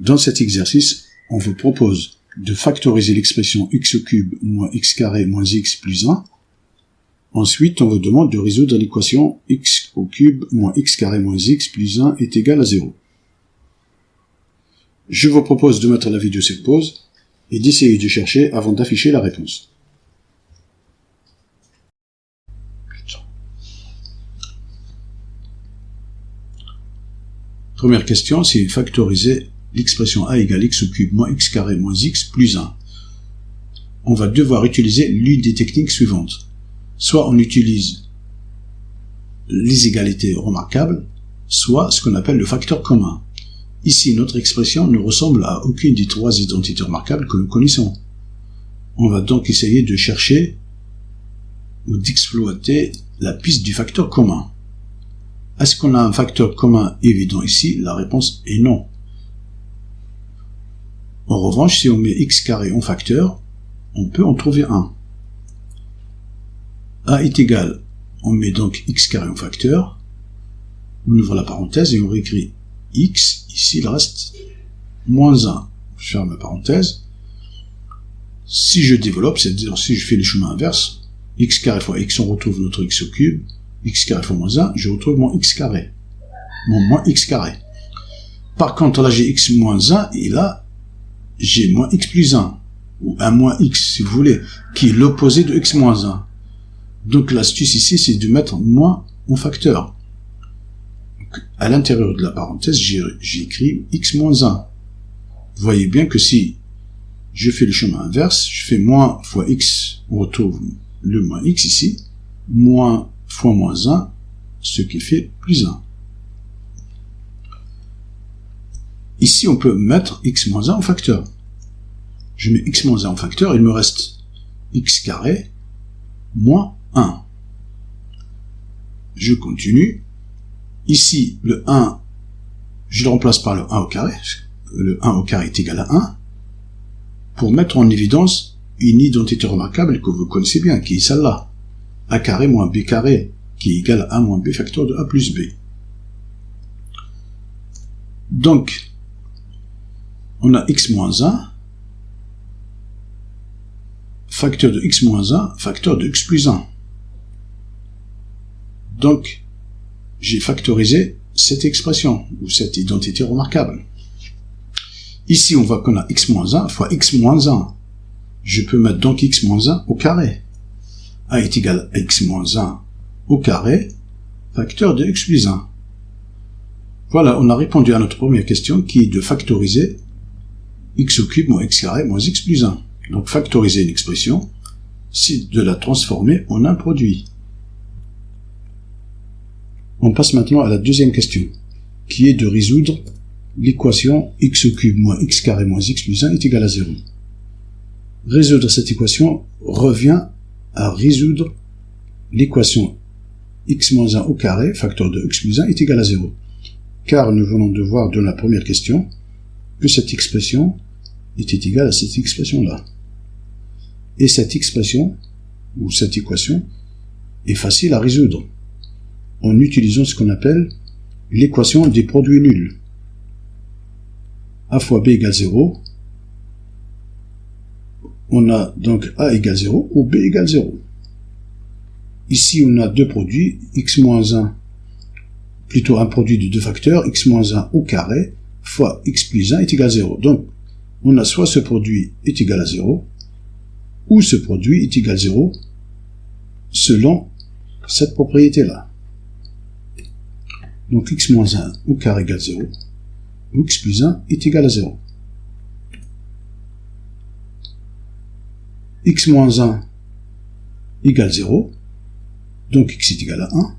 Dans cet exercice, on vous propose de factoriser l'expression x au cube moins x carré moins x plus 1. Ensuite, on vous demande de résoudre l'équation x au cube moins x carré moins x plus 1 est égal à 0. Je vous propose de mettre la vidéo sur pause et d'essayer de chercher avant d'afficher la réponse. Première question, c'est factoriser l'expression a égale x au cube moins x carré moins x plus 1. On va devoir utiliser l'une des techniques suivantes. Soit on utilise les égalités remarquables, soit ce qu'on appelle le facteur commun. Ici, notre expression ne ressemble à aucune des trois identités remarquables que nous connaissons. On va donc essayer de chercher ou d'exploiter la piste du facteur commun. Est-ce qu'on a un facteur commun évident ici? La réponse est non. En revanche, si on met x carré en facteur, on peut en trouver un. A est égal, on met donc x carré en facteur, on ouvre la parenthèse et on réécrit x, ici il reste moins 1. Je ferme la parenthèse. Si je développe, c'est-à-dire si je fais le chemin inverse, x carré fois x, on retrouve notre x au cube, x carré fois moins 1, je retrouve mon x carré, mon moins x carré. Par contre, là j'ai x moins 1, et là, j'ai moins x plus 1, ou un moins x, si vous voulez, qui est l'opposé de x moins 1. Donc l'astuce ici, c'est de mettre moins en facteur. Donc, à l'intérieur de la parenthèse, j'ai écrit x moins 1. Vous voyez bien que si je fais le chemin inverse, je fais moins fois x, on retrouve le moins x ici, moins fois moins 1, ce qui fait plus 1. Ici, on peut mettre x moins 1 en facteur. Je mets x moins 1 en facteur, il me reste x carré moins 1. Je continue. Ici, le 1, je le remplace par le 1 au carré. Le 1 au carré est égal à 1. Pour mettre en évidence une identité remarquable que vous connaissez bien, qui est celle-là. A carré moins b carré, qui est égal à 1 moins b facteur de a plus b. Donc, on a x moins 1, facteur de x moins 1, facteur de x plus 1. Donc, j'ai factorisé cette expression, ou cette identité remarquable. Ici, on voit qu'on a x moins 1 fois x moins 1. Je peux mettre donc x moins 1 au carré. A est égal à x moins 1 au carré, facteur de x plus 1. Voilà, on a répondu à notre première question, qui est de factoriser x au cube moins x carré moins x plus 1. Donc, factoriser une expression, c'est de la transformer en un produit. On passe maintenant à la deuxième question, qui est de résoudre l'équation x au cube moins x carré moins x plus 1 est égal à 0. Résoudre cette équation revient à résoudre l'équation x moins 1 au carré, facteur de x plus 1 est égal à 0. Car nous venons de voir dans la première question que cette expression était égale à cette expression-là. Et cette expression, ou cette équation, est facile à résoudre en utilisant ce qu'on appelle l'équation des produits nuls. A fois b égale 0, on a donc a égale 0 ou b égale 0. Ici, on a deux produits, x moins 1, plutôt un produit de deux facteurs, x moins 1 au carré, fois x plus 1 est égal à 0. Donc, on a soit ce produit est égal à 0, ou ce produit est égal à 0, selon cette propriété-là. Donc, x moins 1 au carré égale 0, ou x plus 1 est égal à 0. X moins 1 égale 0, donc x est égal à 1.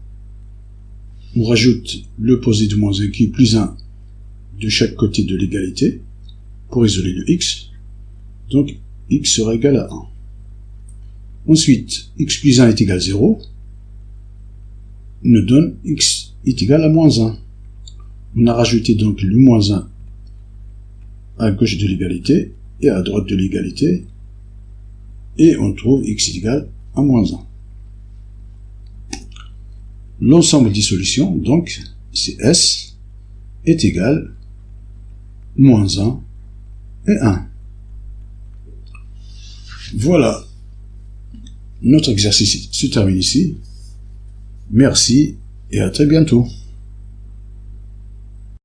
On rajoute l'opposé de moins 1 qui est plus 1 de chaque côté de l'égalité pour isoler le x. Donc x sera égal à 1. Ensuite, x plus 1 est égal à 0, nous donne x est égal à moins 1. On a rajouté donc le moins 1 à gauche de l'égalité et à droite de l'égalité, et on trouve x est égal à moins 1. L'ensemble des solutions, donc, c'est S, est égal moins 1 et 1. Voilà. Notre exercice se termine ici. Merci et à très bientôt.